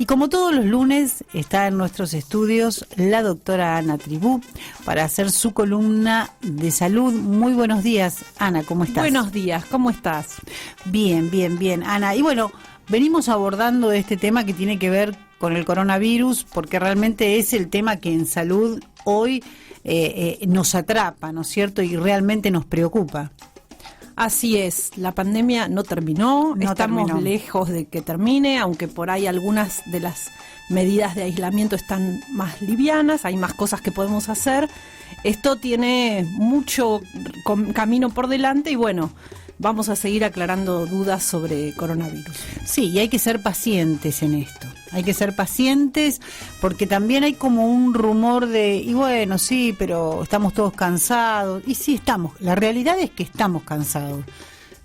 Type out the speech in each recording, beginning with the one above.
Y como todos los lunes, está en nuestros estudios la doctora Ana Tribú para hacer su columna de salud. Muy buenos días, Ana, ¿cómo estás? Buenos días, ¿cómo estás? Bien, Ana. Y bueno, venimos abordando este tema que tiene que ver con el coronavirus, porque realmente es el tema que en salud hoy nos atrapa, ¿no es cierto? Y realmente nos preocupa. Así es, la pandemia no terminó, estamos lejos de que termine, aunque por ahí algunas de las medidas de aislamiento están más livianas, hay más cosas que podemos hacer. Esto tiene mucho camino por delante y bueno, vamos a seguir aclarando dudas sobre coronavirus. Sí, y hay que ser pacientes en esto. Hay que ser pacientes porque también hay como un rumor de, y bueno, sí, pero estamos todos cansados. Y sí estamos, la realidad es que estamos cansados,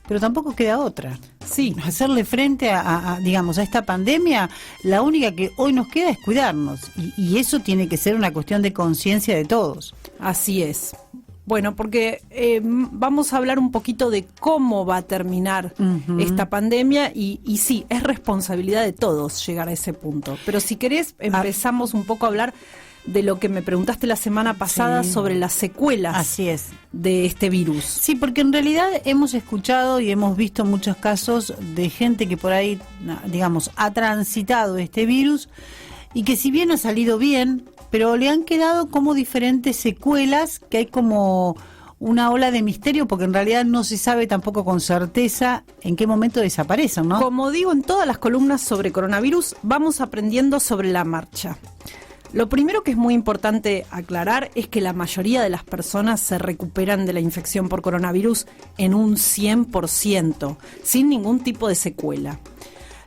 pero tampoco queda otra. Sí. Hacerle frente a esta pandemia, la única que hoy nos queda es cuidarnos. Y eso tiene que ser una cuestión de conciencia de todos. Así es. Bueno, porque vamos a hablar un poquito de cómo va a terminar esta pandemia y sí, es responsabilidad de todos llegar a ese punto. Pero si querés, empezamos un poco a hablar de lo que me preguntaste la semana pasada sobre las secuelas. Así es. De este virus. Sí, porque en realidad hemos escuchado y hemos visto muchos casos de gente que por ahí, digamos, ha transitado este virus y que si bien ha salido bien, pero le han quedado como diferentes secuelas, que hay como una ola de misterio, porque en realidad no se sabe tampoco con certeza en qué momento desaparecen, ¿no? Como digo en todas las columnas sobre coronavirus, vamos aprendiendo sobre la marcha. Lo primero que es muy importante aclarar es que la mayoría de las personas se recuperan de la infección por coronavirus en un 100%, sin ningún tipo de secuela.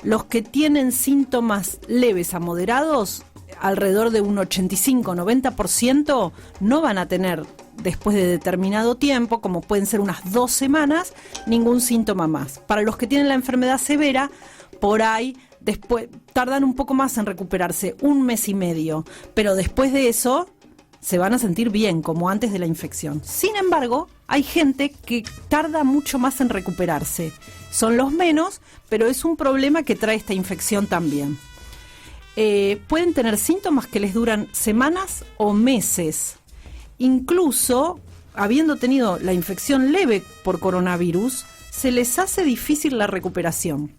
Los que tienen síntomas leves a moderados, alrededor de un 85-90%, no van a tener, después de determinado tiempo, como pueden ser unas 2 semanas, ningún síntoma más. Para los que tienen la enfermedad severa, por ahí después tardan un poco más en recuperarse, 1 mes y medio, pero después de eso se van a sentir bien, como antes de la infección. Sin embargo, hay gente que tarda mucho más en recuperarse. Son los menos, pero es un problema que trae esta infección también. Pueden tener síntomas que les duran semanas o meses. Incluso, habiendo tenido la infección leve por coronavirus, se les hace difícil la recuperación.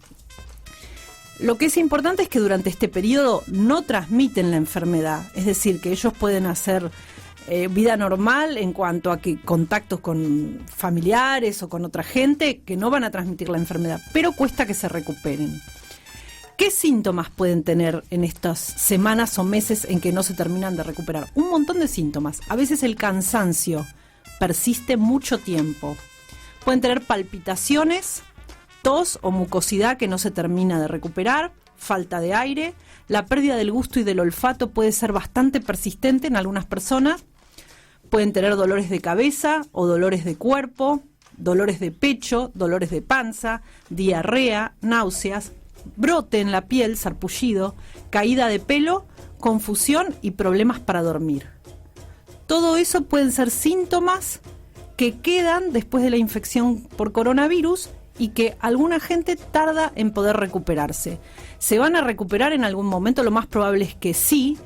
Lo que es importante es que durante este periodo no transmiten la enfermedad, es decir, que ellos pueden hacer vida normal en cuanto a que contactos con familiares o con otra gente que no van a transmitir la enfermedad, pero cuesta que se recuperen. ¿Qué síntomas pueden tener en estas semanas o meses en que no se terminan de recuperar? Un montón de síntomas. A veces el cansancio persiste mucho tiempo. Pueden tener palpitaciones, tos o mucosidad que no se termina de recuperar, falta de aire. La pérdida del gusto y del olfato puede ser bastante persistente en algunas personas. Pueden tener dolores de cabeza o dolores de cuerpo, dolores de pecho, dolores de panza, diarrea, náuseas, brote en la piel, sarpullido, caída de pelo, confusión y problemas para dormir. Todo eso pueden ser síntomas que quedan después de la infección por coronavirus y que alguna gente tarda en poder recuperarse. ¿Se van a recuperar en algún momento? Lo más probable es que sí,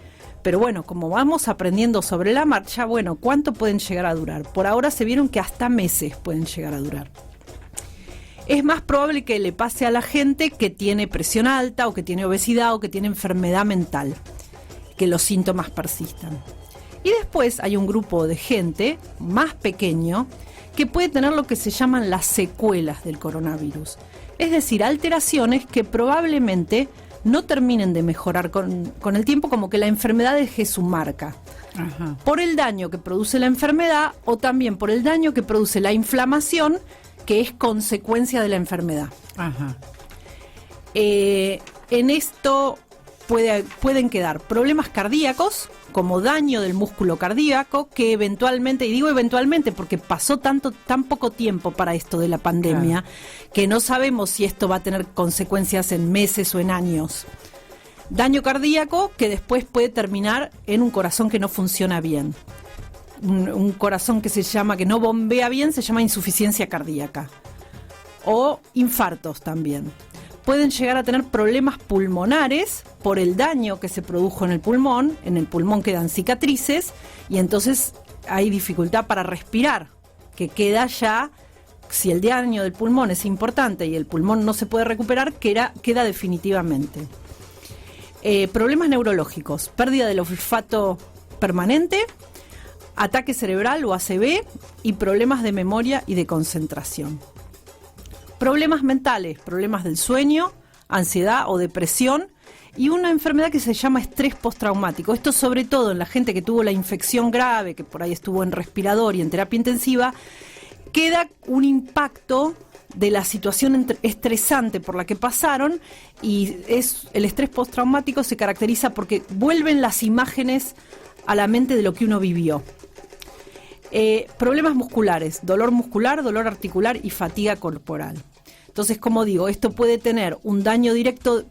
pero bueno, como vamos aprendiendo sobre la marcha, bueno, ¿cuánto pueden llegar a durar? Por ahora se vieron que hasta meses pueden llegar a durar. Es más probable que le pase a la gente que tiene presión alta o que tiene obesidad o que tiene enfermedad mental, que los síntomas persistan. Y después hay un grupo de gente más pequeño que puede tener lo que se llaman las secuelas del coronavirus. Es decir, alteraciones que probablemente no terminen de mejorar con el tiempo, como que la enfermedad deje su marca. Ajá. Por el daño que produce la enfermedad o también por el daño que produce la inflamación, que es consecuencia de la enfermedad. Ajá. En esto pueden quedar problemas cardíacos, como daño del músculo cardíaco, que eventualmente, y digo eventualmente porque pasó tan poco tiempo para esto de la pandemia, que no sabemos si esto va a tener consecuencias en meses o en años. Daño cardíaco que después puede terminar en un corazón que no funciona bien. Un corazón que no bombea bien, se llama insuficiencia cardíaca. O infartos también. pueden llegar a tener problemas pulmonares por el daño que se produjo en el pulmón quedan cicatrices y entonces hay dificultad para respirar, que queda ya, si el daño del pulmón es importante y el pulmón no se puede recuperar, queda definitivamente. Problemas neurológicos, pérdida del olfato permanente, ataque cerebral o ACV y problemas de memoria y de concentración. Problemas mentales, problemas del sueño, ansiedad o depresión y una enfermedad que se llama estrés postraumático. Esto sobre todo en la gente que tuvo la infección grave, que por ahí estuvo en respirador y en terapia intensiva, queda un impacto de la situación estresante por la que pasaron y el estrés postraumático se caracteriza porque vuelven las imágenes a la mente de lo que uno vivió. Problemas musculares, dolor muscular, dolor articular y fatiga corporal. Entonces, como digo, esto puede tener un daño directo,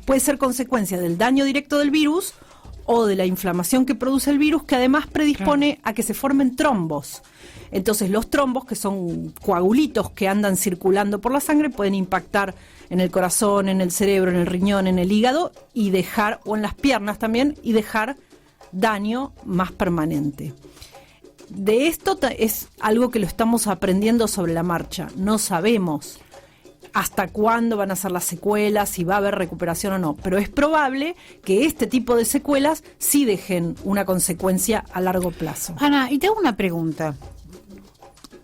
puede ser consecuencia del daño directo del virus o de la inflamación que produce el virus, que además predispone a que se formen trombos. Entonces, los trombos, que son coagulitos que andan circulando por la sangre, pueden impactar en el corazón, en el cerebro, en el riñón, en el hígado y dejar, o en las piernas también, y dejar daño más permanente. De esto es algo que lo estamos aprendiendo sobre la marcha. No sabemos hasta cuándo van a ser las secuelas, si va a haber recuperación o no, pero es probable que este tipo de secuelas sí dejen una consecuencia a largo plazo. Ana, y te hago una pregunta.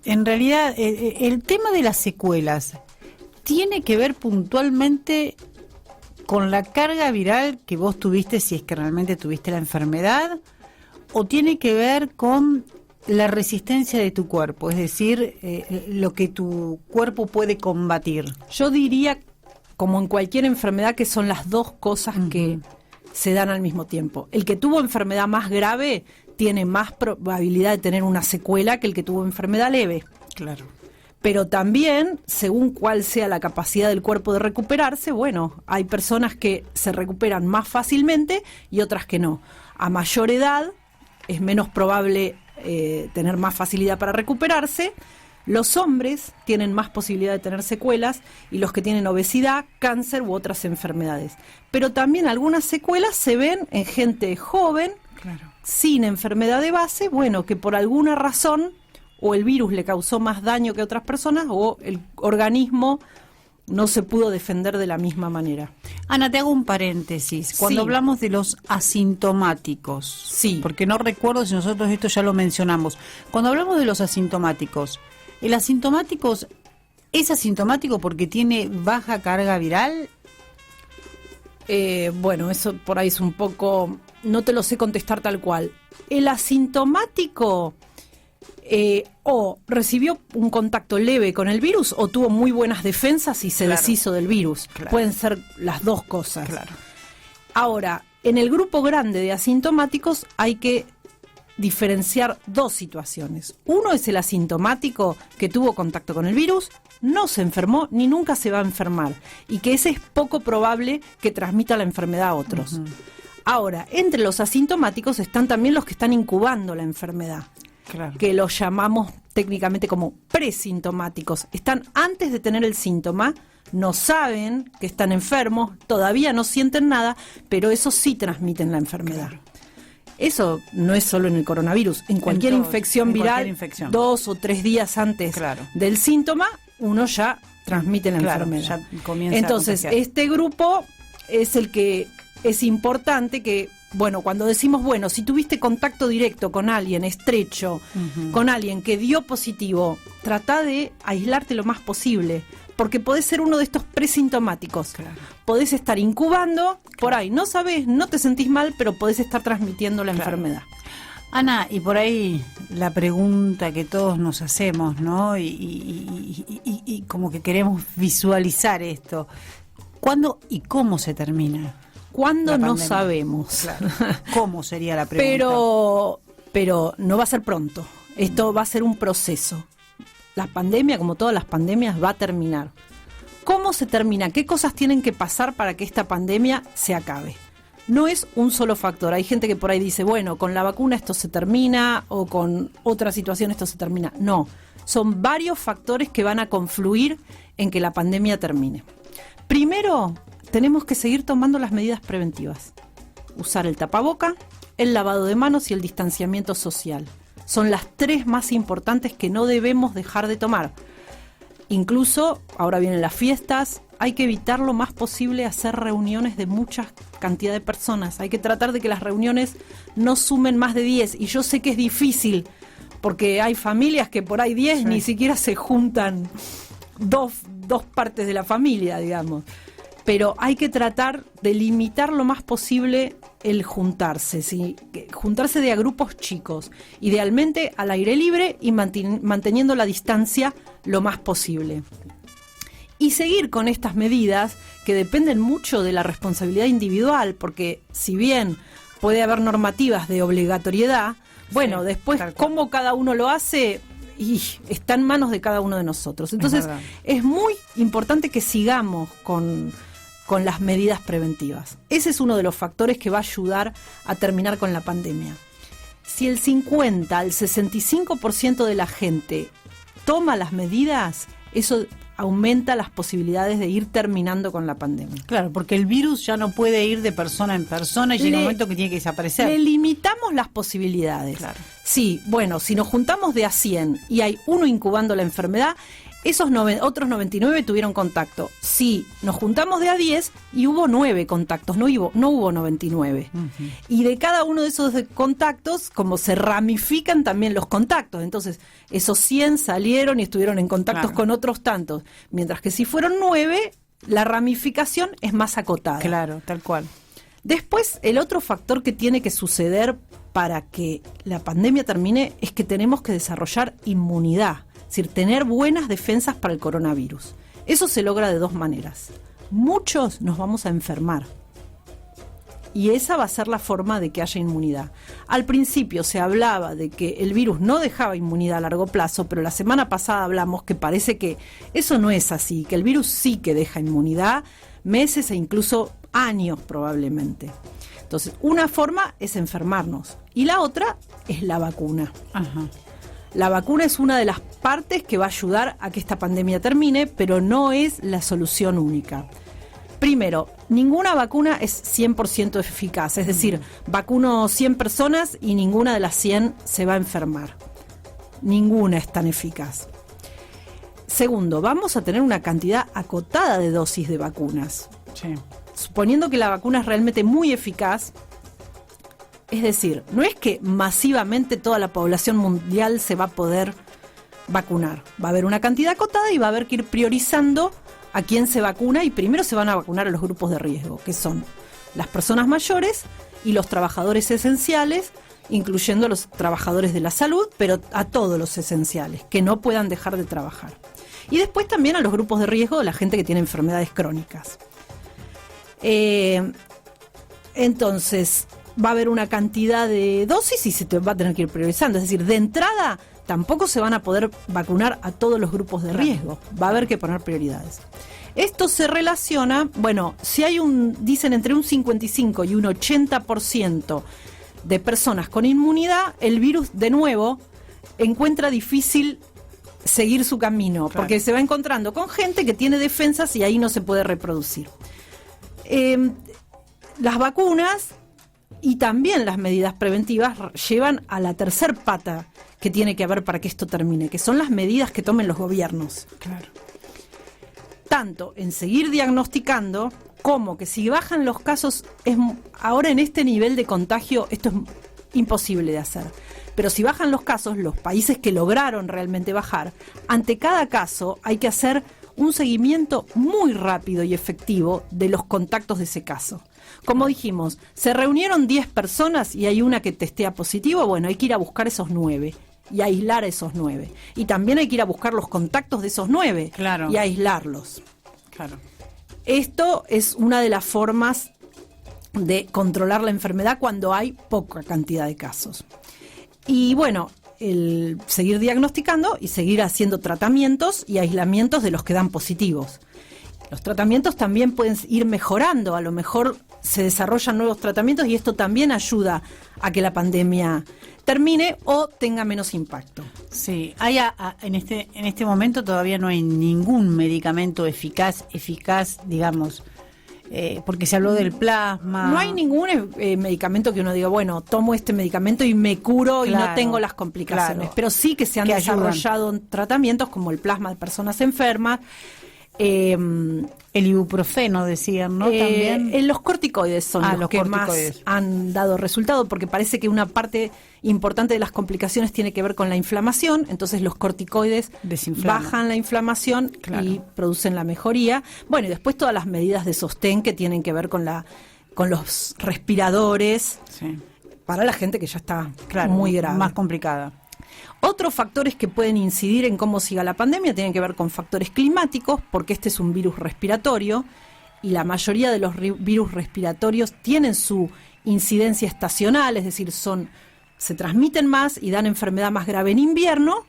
En realidad, el tema de las secuelas tiene que ver puntualmente con la carga viral que vos tuviste, si es que realmente tuviste la enfermedad, o tiene que ver con la resistencia de tu cuerpo, es decir, lo que tu cuerpo puede combatir. Yo diría, como en cualquier enfermedad, que son las dos cosas que se dan al mismo tiempo. El que tuvo enfermedad más grave tiene más probabilidad de tener una secuela que el que tuvo enfermedad leve. Claro. Pero también, según cuál sea la capacidad del cuerpo de recuperarse, bueno, hay personas que se recuperan más fácilmente y otras que no. A mayor edad es menos probable tener más facilidad para recuperarse. Los hombres tienen más posibilidad de tener secuelas y los que tienen obesidad, cáncer u otras enfermedades. Pero también algunas secuelas se ven en gente joven, claro, sin enfermedad de base, bueno, que por alguna razón o el virus le causó más daño que a otras personas o el organismo no se pudo defender de la misma manera. Ana, te hago un paréntesis. Cuando hablamos de los asintomáticos, sí, porque no recuerdo si nosotros esto ya lo mencionamos. Cuando hablamos de los asintomáticos, ¿el asintomático es asintomático porque tiene baja carga viral? Bueno, eso por ahí es un poco... No te lo sé contestar tal cual. El asintomático... o recibió un contacto leve con el virus o tuvo muy buenas defensas y se deshizo del virus. Claro. Pueden ser las dos cosas. Claro. Ahora, en el grupo grande de asintomáticos hay que diferenciar dos situaciones. Uno es el asintomático que tuvo contacto con el virus, no se enfermó ni nunca se va a enfermar y que ese es poco probable que transmita la enfermedad a otros. Ahora, entre los asintomáticos están también los que están incubando la enfermedad. Claro. Que los llamamos técnicamente como presintomáticos. Están antes de tener el síntoma, no saben que están enfermos, todavía no sienten nada, pero eso sí transmiten la enfermedad. Claro. Eso no es solo en el coronavirus, en cualquier infección viral, 2 o 3 días antes del síntoma, uno ya transmite la enfermedad. Ya comienza. Entonces, este grupo es el que es importante que... Bueno, cuando decimos, bueno, si tuviste contacto directo con alguien estrecho, con alguien que dio positivo, trata de aislarte lo más posible, porque podés ser uno de estos presintomáticos. Claro. Podés estar incubando, por ahí no sabés, no te sentís mal, pero podés estar transmitiendo la enfermedad. Ana, y por ahí la pregunta que todos nos hacemos, ¿no? Y como que queremos visualizar esto. ¿Cuándo y cómo se termina? ¿Cuándo? No sabemos. Claro. ¿Cómo sería la pregunta? Pero no va a ser pronto. Esto va a ser un proceso. La pandemia, como todas las pandemias, va a terminar. ¿Cómo se termina? ¿Qué cosas tienen que pasar para que esta pandemia se acabe? No es un solo factor. Hay gente que por ahí dice, bueno, con la vacuna esto se termina o con otra situación esto se termina. No, son varios factores que van a confluir en que la pandemia termine. Primero, tenemos que seguir tomando las medidas preventivas. Usar el tapaboca, el lavado de manos y el distanciamiento social. Son las 3 más importantes que no debemos dejar de tomar. Incluso, ahora vienen las fiestas, hay que evitar lo más posible hacer reuniones de mucha cantidad de personas. Hay que tratar de que las reuniones no sumen más de 10. Y yo sé que es difícil, porque hay familias que por ahí 10 ni siquiera se juntan dos partes de la familia, digamos. Pero hay que tratar de limitar lo más posible el juntarse, ¿sí? Juntarse de a grupos chicos, idealmente al aire libre y manteniendo la distancia lo más posible. Y seguir con estas medidas que dependen mucho de la responsabilidad individual, porque si bien puede haber normativas de obligatoriedad, bueno, después cómo cada uno lo hace y está en manos de cada uno de nosotros. Entonces es muy importante que sigamos con las medidas preventivas. Ese es uno de los factores que va a ayudar a terminar con la pandemia. Si el 50 al 65% de la gente toma las medidas, eso aumenta las posibilidades de ir terminando con la pandemia. Claro, porque el virus ya no puede ir de persona en persona y llega un momento que tiene que desaparecer. Le limitamos las posibilidades. Claro. Sí, bueno, si nos juntamos de a 100 y hay uno incubando la enfermedad, esos otros 99 tuvieron contacto. Sí, nos juntamos de a 10 y hubo 9 contactos, no hubo 99. Uh-huh. Y de cada uno de esos contactos, como se ramifican también los contactos. Entonces, esos 100 salieron y estuvieron en contactos con otros tantos. Mientras que si fueron 9, la ramificación es más acotada. Claro, tal cual. Después, el otro factor que tiene que suceder para que la pandemia termine es que tenemos que desarrollar inmunidad. Es decir, tener buenas defensas para el coronavirus. Eso se logra de 2 maneras. Muchos nos vamos a enfermar. Y esa va a ser la forma de que haya inmunidad. Al principio se hablaba de que el virus no dejaba inmunidad a largo plazo, pero la semana pasada hablamos que parece que eso no es así, que el virus sí que deja inmunidad, meses e incluso años probablemente. Entonces, una forma es enfermarnos y la otra es la vacuna. Ajá. La vacuna es una de las partes que va a ayudar a que esta pandemia termine, pero no es la solución única. Primero, ninguna vacuna es 100% eficaz, es decir, vacuno 100 personas y ninguna de las 100 se va a enfermar. Ninguna es tan eficaz. Segundo, vamos a tener una cantidad acotada de dosis de vacunas. Sí. Suponiendo que la vacuna es realmente muy eficaz, es decir, no es que masivamente toda la población mundial se va a poder vacunar. Va a haber una cantidad acotada y va a haber que ir priorizando a quién se vacuna y primero se van a vacunar a los grupos de riesgo, que son las personas mayores y los trabajadores esenciales, incluyendo a los trabajadores de la salud, pero a todos los esenciales, que no puedan dejar de trabajar. Y después también a los grupos de riesgo de la gente que tiene enfermedades crónicas. Entonces, va a haber una cantidad de dosis y se te va a tener que ir priorizando. Es decir, de entrada tampoco se van a poder vacunar a todos los grupos de riesgo. Va a haber que poner prioridades. Esto se relaciona, bueno, si hay dicen entre un 55 y un 80% de personas con inmunidad, el virus de nuevo encuentra difícil seguir su camino, porque se va encontrando con gente que tiene defensas y ahí no se puede reproducir. Las vacunas y también las medidas preventivas llevan a la tercer pata que tiene que haber para que esto termine, que son las medidas que tomen los gobiernos. Claro. Tanto en seguir diagnosticando, como que si bajan los casos, ahora en este nivel de contagio esto es imposible de hacer. Pero si bajan los casos, los países que lograron realmente bajar, ante cada caso hay que hacer un seguimiento muy rápido y efectivo de los contactos de ese caso. Como dijimos, se reunieron 10 personas y hay una que testea positivo, bueno, hay que ir a buscar esos 9 y aislar a esos 9. Y también hay que ir a buscar los contactos de esos 9 y aislarlos. Claro. Esto es una de las formas de controlar la enfermedad cuando hay poca cantidad de casos. Y bueno, el seguir diagnosticando y seguir haciendo tratamientos y aislamientos de los que dan positivos. Los tratamientos también pueden ir mejorando, a lo mejor se desarrollan nuevos tratamientos y esto también ayuda a que la pandemia termine o tenga menos impacto. Sí, en este momento todavía no hay ningún medicamento eficaz, digamos, porque se habló del plasma. No hay ningún medicamento que uno diga, bueno, tomo este medicamento y me curo, claro, y no tengo las complicaciones. Claro. Pero sí que se han desarrollado tratamientos como el plasma de personas enfermas. El ibuprofeno, decían, ¿no? También. Los corticoides son los que más han dado resultado, porque parece que una parte importante de las complicaciones tiene que ver con la inflamación, entonces los corticoides bajan la inflamación, claro, y producen la mejoría. Bueno, y después todas las medidas de sostén que tienen que ver con los respiradores, sí, para la gente que ya está, claro, muy grave. Más complicada. Otros factores que pueden incidir en cómo siga la pandemia tienen que ver con factores climáticos, porque este es un virus respiratorio y la mayoría de los virus respiratorios tienen su incidencia estacional, es decir, se transmiten más y dan enfermedad más grave en invierno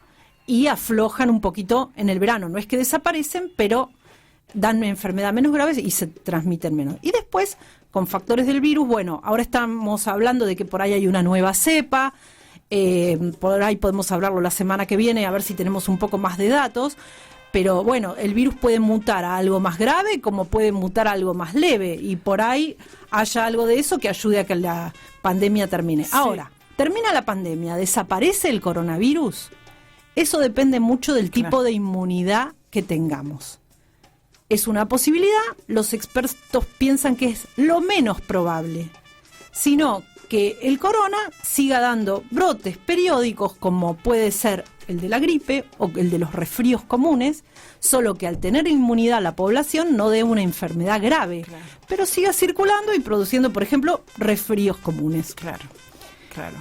y aflojan un poquito en el verano. No es que desaparecen, pero dan enfermedad menos grave y se transmiten menos. Y después, con factores del virus, bueno, ahora estamos hablando de que por ahí hay una nueva cepa. Por ahí podemos hablarlo la semana que viene, a ver si tenemos un poco más de datos, pero bueno, el virus puede mutar a algo más grave como puede mutar a algo más leve, y por ahí haya algo de eso que ayude a que la pandemia termine. Sí. Ahora, ¿termina la pandemia? ¿Desaparece el coronavirus? Eso depende mucho del tipo, claro, de inmunidad que tengamos. Es una posibilidad, los expertos piensan que es lo menos probable, sino que el corona siga dando brotes periódicos como puede ser el de la gripe o el de los resfríos comunes, solo que al tener inmunidad la población no dé una enfermedad grave, claro, pero siga circulando y produciendo, por ejemplo, resfríos comunes. Claro, claro.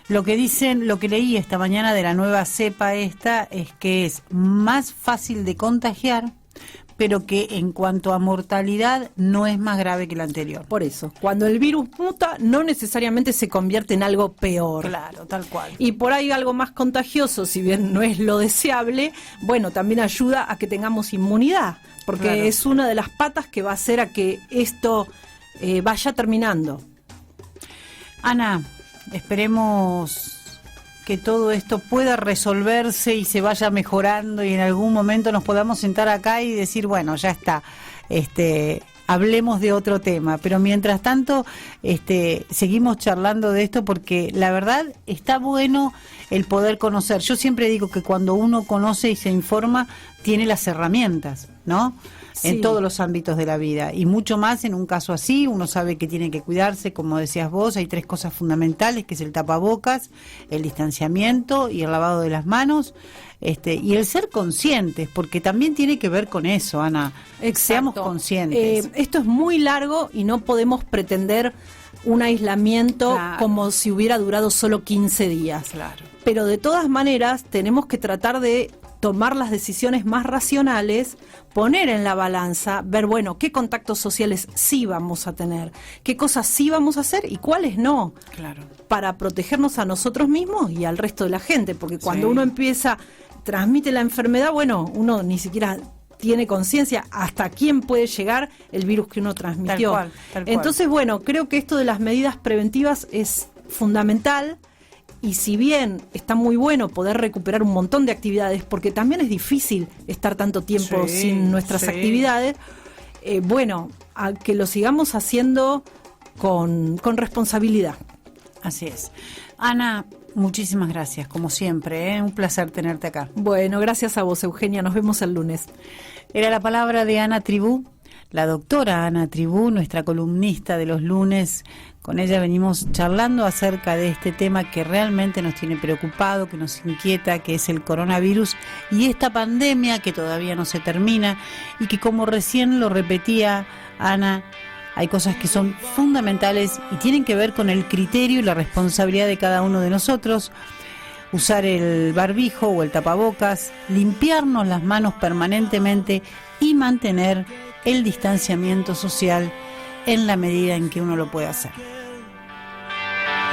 Lo que leí esta mañana de la nueva cepa esta es que es más fácil de contagiar, pero que en cuanto a mortalidad no es más grave que la anterior. Por eso, cuando el virus muta, no necesariamente se convierte en algo peor. Claro, tal cual. Y por ahí algo más contagioso, si bien no es lo deseable, bueno, también ayuda a que tengamos inmunidad, porque claro, es una de las patas que va a hacer a que esto vaya terminando. Ana, esperemos que todo esto pueda resolverse y se vaya mejorando y en algún momento nos podamos sentar acá y decir, bueno, ya está, hablemos de otro tema, pero mientras tanto seguimos charlando de esto porque la verdad está bueno el poder conocer. Yo siempre digo que cuando uno conoce y se informa, tiene las herramientas, ¿no? Sí. En todos los ámbitos de la vida y mucho más en un caso así. Uno sabe que tiene que cuidarse, como decías vos, hay 3 cosas fundamentales, que es el tapabocas, el distanciamiento y el lavado de las manos, y el ser conscientes, porque también tiene que ver con eso, Ana. Exacto. Seamos conscientes. Esto es muy largo y no podemos pretender un aislamiento, claro, como si hubiera durado solo 15 días. Claro. Pero de todas maneras tenemos que tratar de tomar las decisiones más racionales, poner en la balanza, ver, bueno, qué contactos sociales sí vamos a tener, qué cosas sí vamos a hacer y cuáles no, claro, para protegernos a nosotros mismos y al resto de la gente, porque cuando, sí, uno transmite la enfermedad, bueno, uno ni siquiera tiene conciencia hasta quién puede llegar el virus que uno transmitió. Tal cual. Entonces, bueno, creo que esto de las medidas preventivas es fundamental. Y si bien está muy bueno poder recuperar un montón de actividades, porque también es difícil estar tanto tiempo, sí, sin nuestras, sí, actividades, bueno, a que lo sigamos haciendo con responsabilidad. Así es. Ana, muchísimas gracias, como siempre, un placer tenerte acá. Bueno, gracias a vos, Eugenia, nos vemos el lunes. Era la palabra de Ana Tribú, la doctora Ana Tribú, nuestra columnista de los lunes. Con ella venimos charlando acerca de este tema que realmente nos tiene preocupado, que nos inquieta, que es el coronavirus y esta pandemia que todavía no se termina y que, como recién lo repetía Ana, hay cosas que son fundamentales y tienen que ver con el criterio y la responsabilidad de cada uno de nosotros. Usar el barbijo o el tapabocas, limpiarnos las manos permanentemente y mantener el distanciamiento social en la medida en que uno lo puede hacer.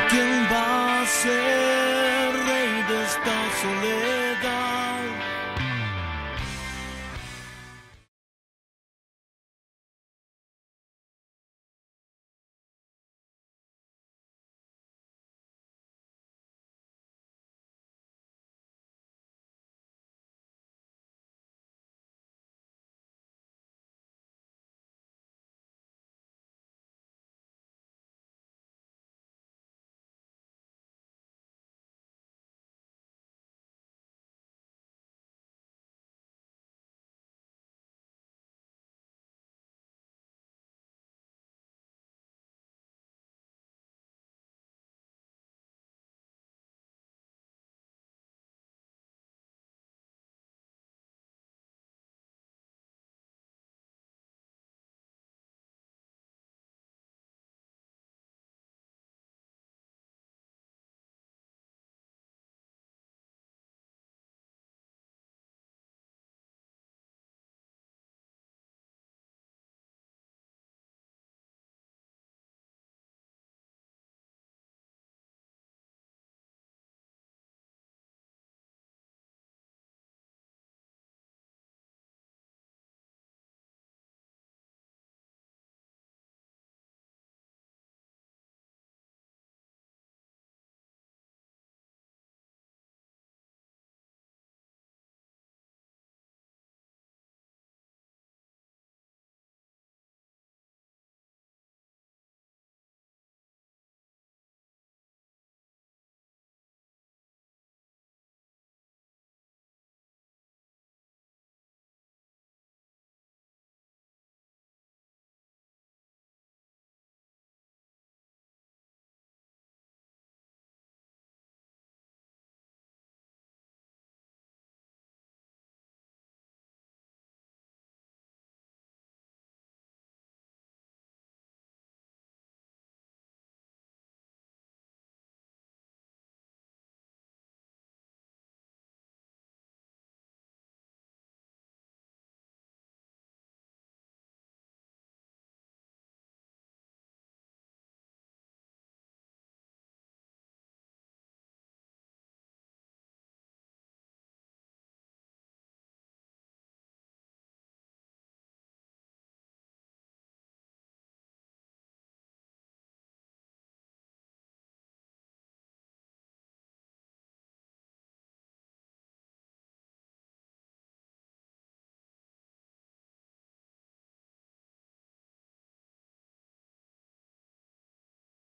¿Quién va a ser rey de esta soledad?